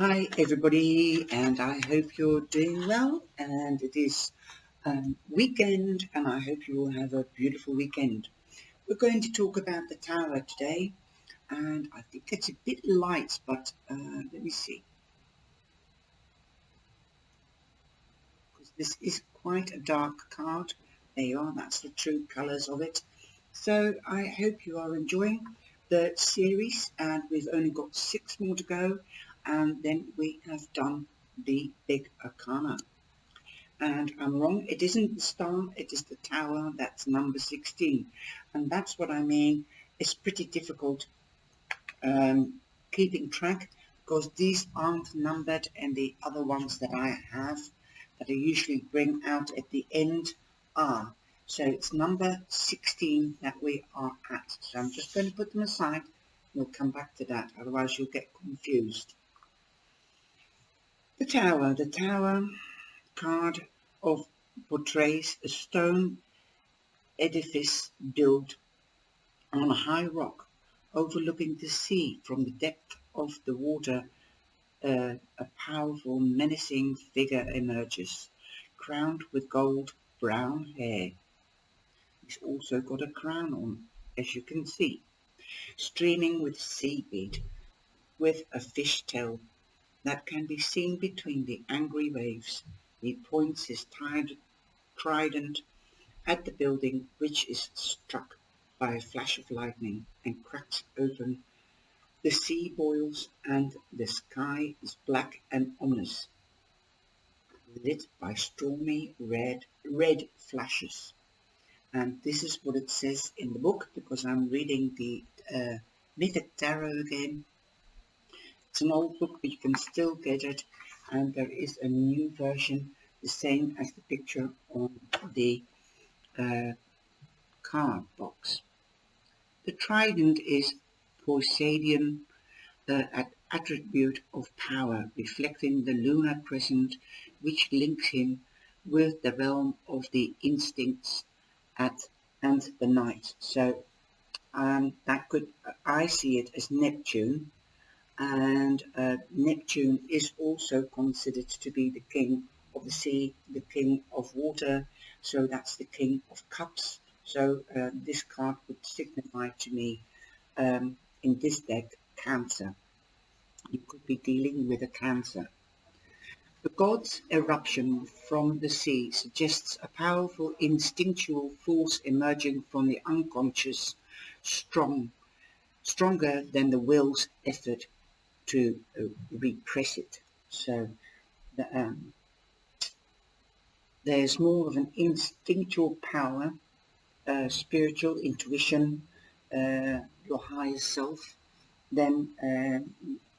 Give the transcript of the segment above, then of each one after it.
Hi everybody, and I hope you're doing well, and it is weekend, and I hope you will have a beautiful weekend. We're going to talk about the tower today, and I think it's a bit light, but let me see, because this is quite a dark card. There you are, that's the true colours of it. So I hope you are enjoying the series, and we've only got 6 more to go, and then we have done the big arcana. And I'm wrong, it isn't the star, it is the tower. That's number 16, and that's what I mean. It's pretty difficult keeping track, because these aren't numbered, and the other ones that I have that I usually bring out at the end are. So it's number 16 that we are at. So I'm just going to put them aside. We'll come back to that, otherwise you'll get confused. The tower card of portrays a stone edifice built on a high rock overlooking the sea. From the depth of the water, a powerful, menacing figure emerges, crowned with gold brown hair. He's also got a crown on, as you can see, streaming with seaweed, with a fish tail that can be seen between the angry waves. He points his trident at the building, which is struck by a flash of lightning and cracks open. The sea boils, and the sky is black and ominous, lit by stormy red flashes. And this is what it says in the book, because I'm reading the Mythic Tarot again. It's an old book, but you can still get it, and there is a new version, the same as the picture on the card box. The trident is Poseidon, the attribute of power, reflecting the lunar crescent, which links him with the realm of the instincts and the night. So I see it as Neptune, and Neptune is also considered to be the king of the sea, the king of water, so that's the king of cups. So this card would signify to me, in this deck, Cancer. You could be dealing with a Cancer. The god's eruption from the sea suggests a powerful instinctual force emerging from the unconscious, stronger than the will's effort to repress it. So there's more of an instinctual power, spiritual intuition, your higher self, then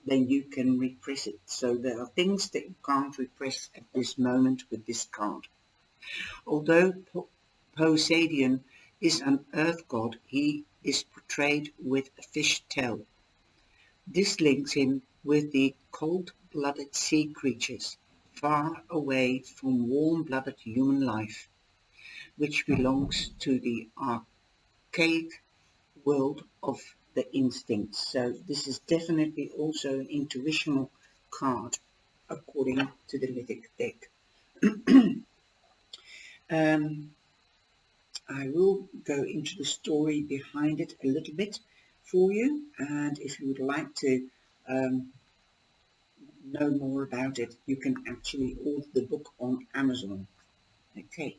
you can repress it. So there are things that you can't repress at this moment with this card. Although Poseidon is an earth god, he is portrayed with a fish tail. This links him with the cold-blooded sea creatures, far away from warm-blooded human life, which belongs to the archaic world of the instincts. So this is definitely also an intuitional card, according to the mythic deck. I will go into the story behind it a little bit for you, and if you would like to know more about it, you can actually order the book on Amazon. Okay,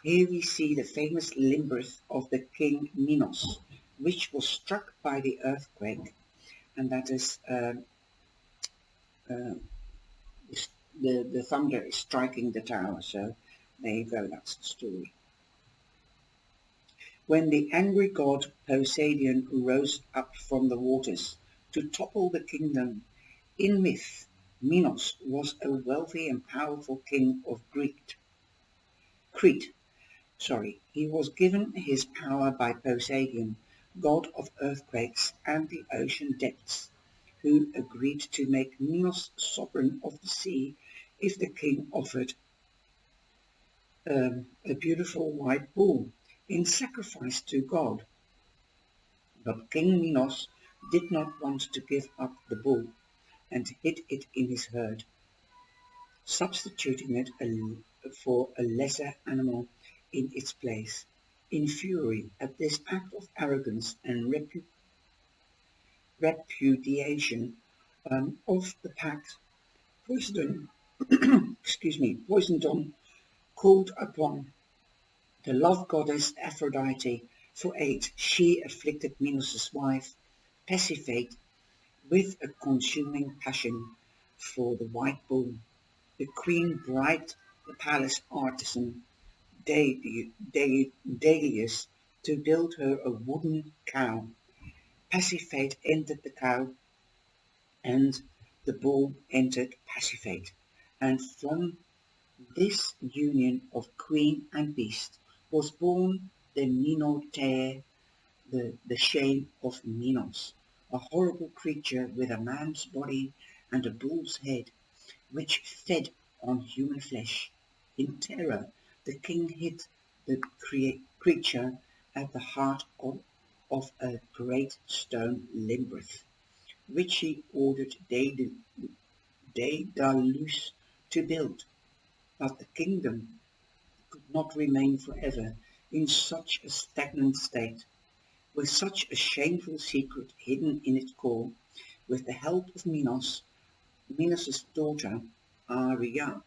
here we see the famous labyrinth of the king Minos, which was struck by the earthquake, and that is the thunder is striking the tower. So there you go, that's the story. When the angry god Poseidon rose up from the waters to topple the kingdom, in myth, Minos was a wealthy and powerful king of Crete. He was given his power by Poseidon, god of earthquakes and the ocean depths, who agreed to make Minos sovereign of the sea if the king offered a beautiful white bull in sacrifice to God. But King Minos did not want to give up the bull, and hid it in his herd, substituting it for a lesser animal in its place. In fury at this act of arrogance and repudiation of the pact, Poseidon, Poseidon called upon the love goddess Aphrodite for aid. She afflicted Minos' wife, Pasiphae, with a consuming passion for the white bull. The queen bribed the palace artisan Delius to build her a wooden cow. Pasiphae entered the cow, and the bull entered Pasiphae, and from this union of queen and beast was born the Minotaur, the shame of Minos, a horrible creature with a man's body and a bull's head, which fed on human flesh. In terror, the king hid the creature at the heart of a great stone labyrinth, which he ordered Daedalus to build. But the kingdom could not remain forever in such a stagnant state, with such a shameful secret hidden in its core. With the help of Minos' daughter Ariana,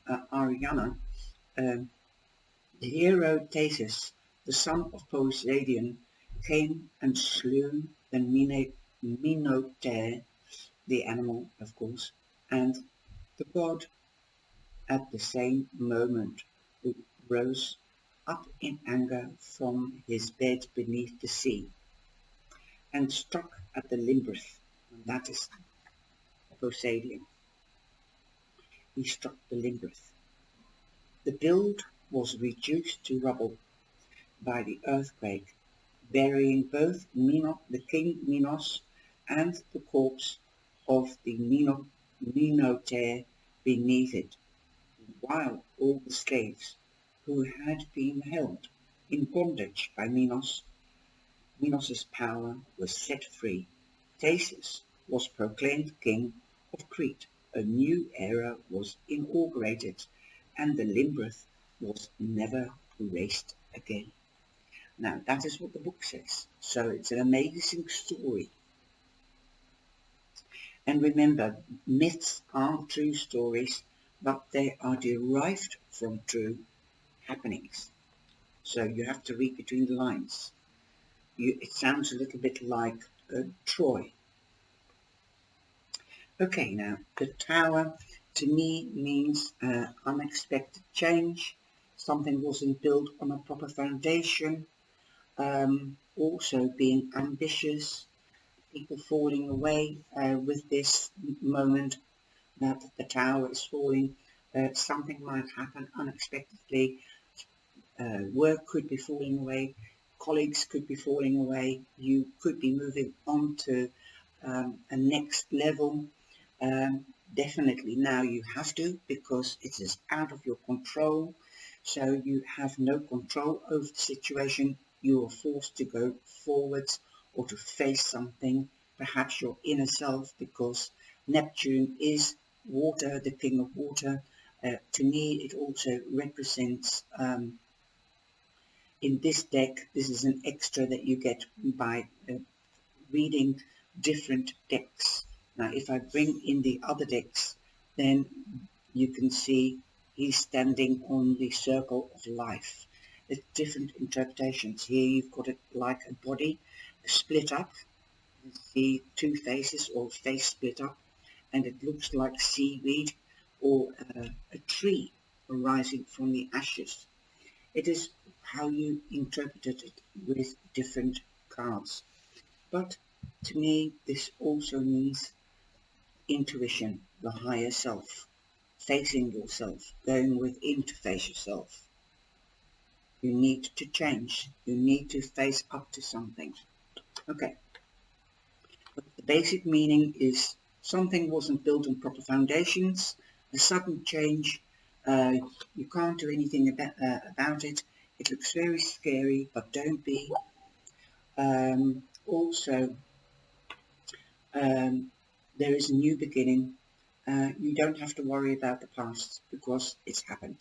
the hero Theseus, the son of Poseidon, came and slew the Minotaur, the animal, of course, and the god at the same moment rose up in anger from his bed beneath the sea and struck at the labyrinth, and that is Poseidon. He struck the labyrinth. The build was reduced to rubble by the earthquake, burying both the king Minos and the corpse of the Minotaur beneath it, while all the slaves who had been held in bondage by Minos' power were set free. Theseus was proclaimed king of Crete. A new era was inaugurated, and the labyrinth was never erased again. Now, that is what the book says. So it's an amazing story. And remember, myths aren't true stories, but they are derived from true happenings. So you have to read between the lines. It sounds a little bit like Troy. Okay, now, the tower to me means unexpected change. Something wasn't built on a proper foundation. Also being ambitious, people falling away with this moment that the tower is falling. Something might happen unexpectedly. Work could be falling away. Colleagues could be falling away. You could be moving on to a next level. Definitely now you have to, because it is out of your control. So you have no control over the situation. You are forced to go forwards or to face something, perhaps your inner self, because Neptune is water, the king of water. To me, it also represents, in this deck, this is an extra that you get by reading different decks. Now, if I bring in the other decks, then you can see he's standing on the circle of life. There's different interpretations. Here you've got it like a body split up. You see two faces or face split up, and it looks like seaweed or a tree arising from the ashes. It is how you interpreted it with different cards. But to me, this also means intuition, the higher self, facing yourself, going within to face yourself. You need to change. You need to face up to something. Okay. But the basic meaning is something wasn't built on proper foundations, a sudden change, you can't do anything about it. It looks very scary, but don't be. Also, there is a new beginning. You don't have to worry about the past because it's happened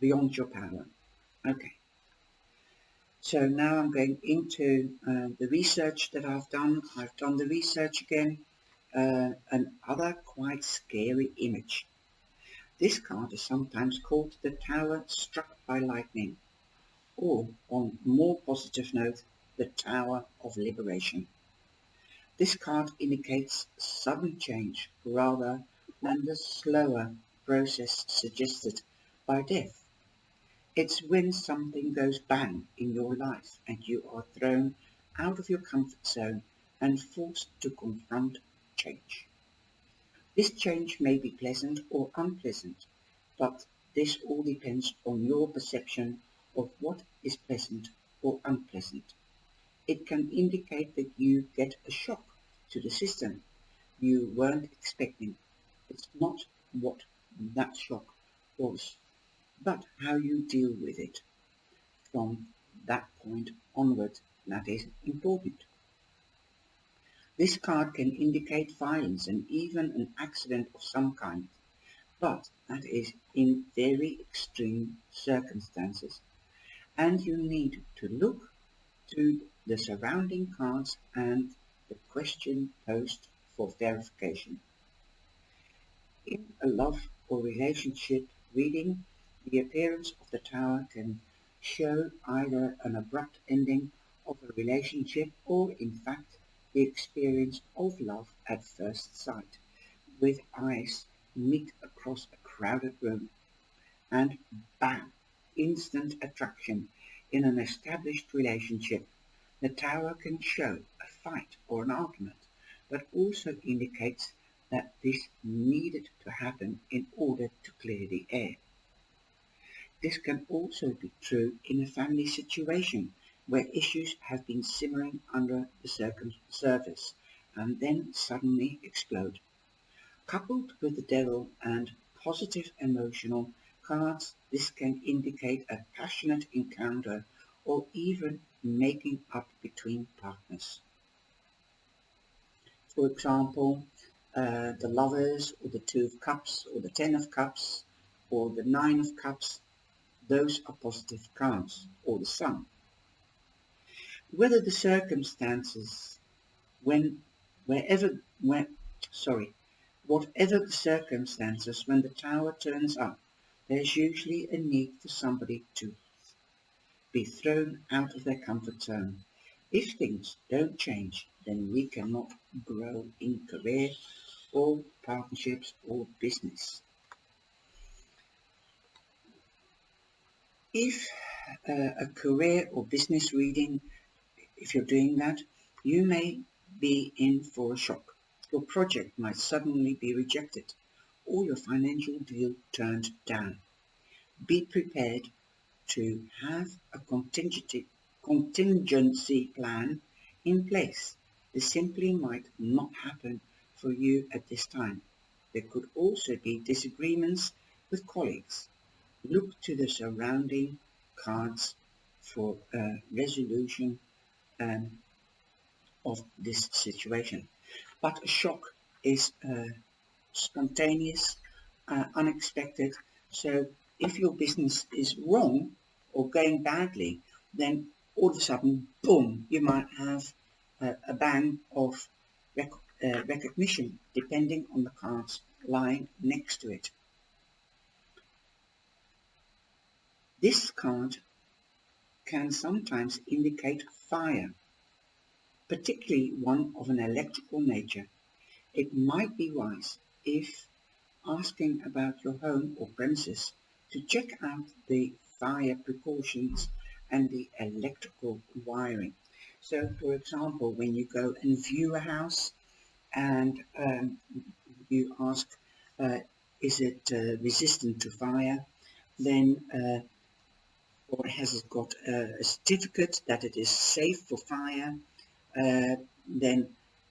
beyond your power. Okay. So now I'm going into the research that I've done. I've done the research again. Another quite scary image. This card is sometimes called the Tower Struck by Lightning, or on more positive note, the Tower of Liberation. This card indicates sudden change rather than the slower process suggested by death. It's when something goes bang in your life and you are thrown out of your comfort zone and forced to confront change. This change may be pleasant or unpleasant, but this all depends on your perception of what is pleasant or unpleasant. It can indicate that you get a shock to the system you weren't expecting. It's not what that shock was, but how you deal with it from that point onward that is important. This card can indicate violence and even an accident of some kind, but that is in very extreme circumstances, and you need to look to the surrounding cards and the question posed for verification. In a love or relationship reading, the appearance of the Tower can show either an abrupt ending of a relationship or, in fact, the experience of love at first sight, with eyes meet across a crowded room, and bam, instant attraction in an established relationship. The Tower can show a fight or an argument, but also indicates that this needed to happen in order to clear the air. This can also be true in a family situation where issues have been simmering under the surface and then suddenly explode. Coupled with the devil and positive emotional cards, this can indicate a passionate encounter or even making up between partners. For example, the Lovers or the Two of Cups or the Ten of Cups or the Nine of Cups, those are positive cards, or the Sun. Whether the circumstances, when, wherever, when, sorry, whatever the circumstances, when the Tower turns up, there's usually a need for somebody to be thrown out of their comfort zone. If things don't change, then we cannot grow in career or partnerships or business. If a career or business reading, if you're doing that, you may be in for a shock. Your project might suddenly be rejected or your financial deal turned down. Be prepared to have a contingency plan in place. This simply might not happen for you at this time. There could also be disagreements with colleagues. Look to the surrounding cards for a resolution um, of this situation. But a shock is spontaneous, unexpected. So if your business is wrong or going badly, then all of a sudden, boom, you might have a bang of recognition depending on the cards lying next to it. This card can sometimes indicate fire, particularly one of an electrical nature. It might be wise, if asking about your home or premises, to check out the fire precautions and the electrical wiring. So, for example, when you go and view a house and you ask, is it resistant to fire, then or has it got a certificate that it is safe for fire, then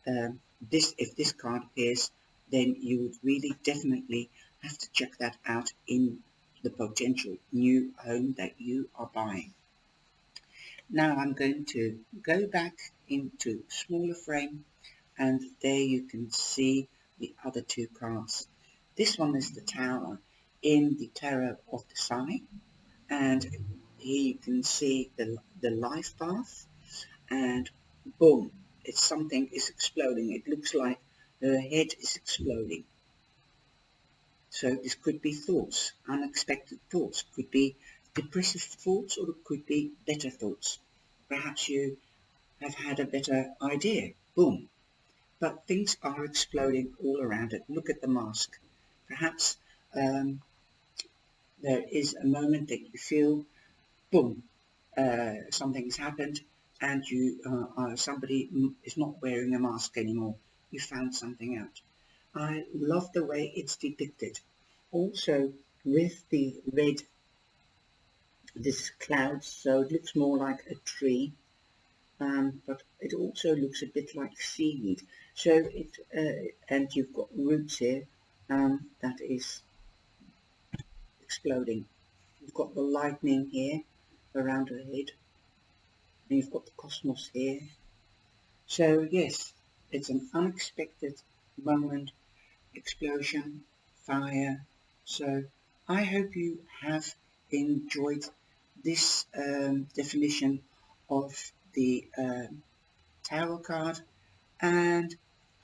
uh, if this card appears, then you would really definitely have to check that out in the potential new home that you are buying. Now I'm going to go back into smaller frame, and there you can see the other two cards. This one is the Tower in the Tarot of the Sign, and here you can see the life path, and boom, it's something is exploding. It looks like her head is exploding. So this could be thoughts, unexpected thoughts, could be depressive thoughts, or it could be better thoughts. Perhaps you have had a better idea, boom. But things are exploding all around it. Look at the mask. Perhaps there is a moment that you feel, boom, something has happened, and somebody is not wearing a mask anymore. You found something out. I love the way it's depicted. Also, with the red, this cloud, so it looks more like a tree, but it also looks a bit like seaweed. So and you've got roots here that is exploding. You've got the lightning here around her head, and you've got the cosmos here. So yes, it's an unexpected moment, explosion, fire. So I hope you have enjoyed this definition of the tarot card, and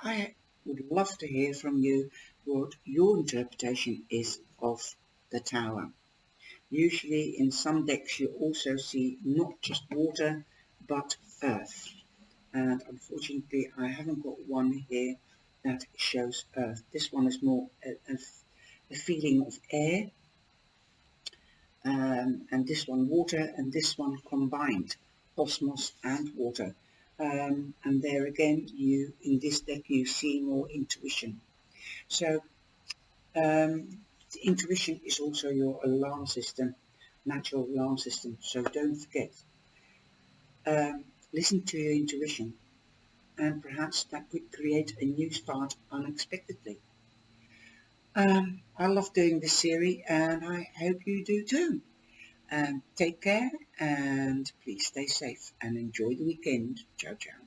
I would love to hear from you what your interpretation is of the Tower. Usually in some decks you also see not just water but earth, and unfortunately I haven't got one here that shows earth. This one is more a feeling of air, and this one water, and this one combined, cosmos and water. And there again, in this deck you see more intuition. So intuition is also your alarm system, natural alarm system. So don't forget, listen to your intuition, and perhaps that could create a new start unexpectedly. I love doing this series, and I hope you do too. Take care, and please stay safe and enjoy the weekend. Ciao, ciao.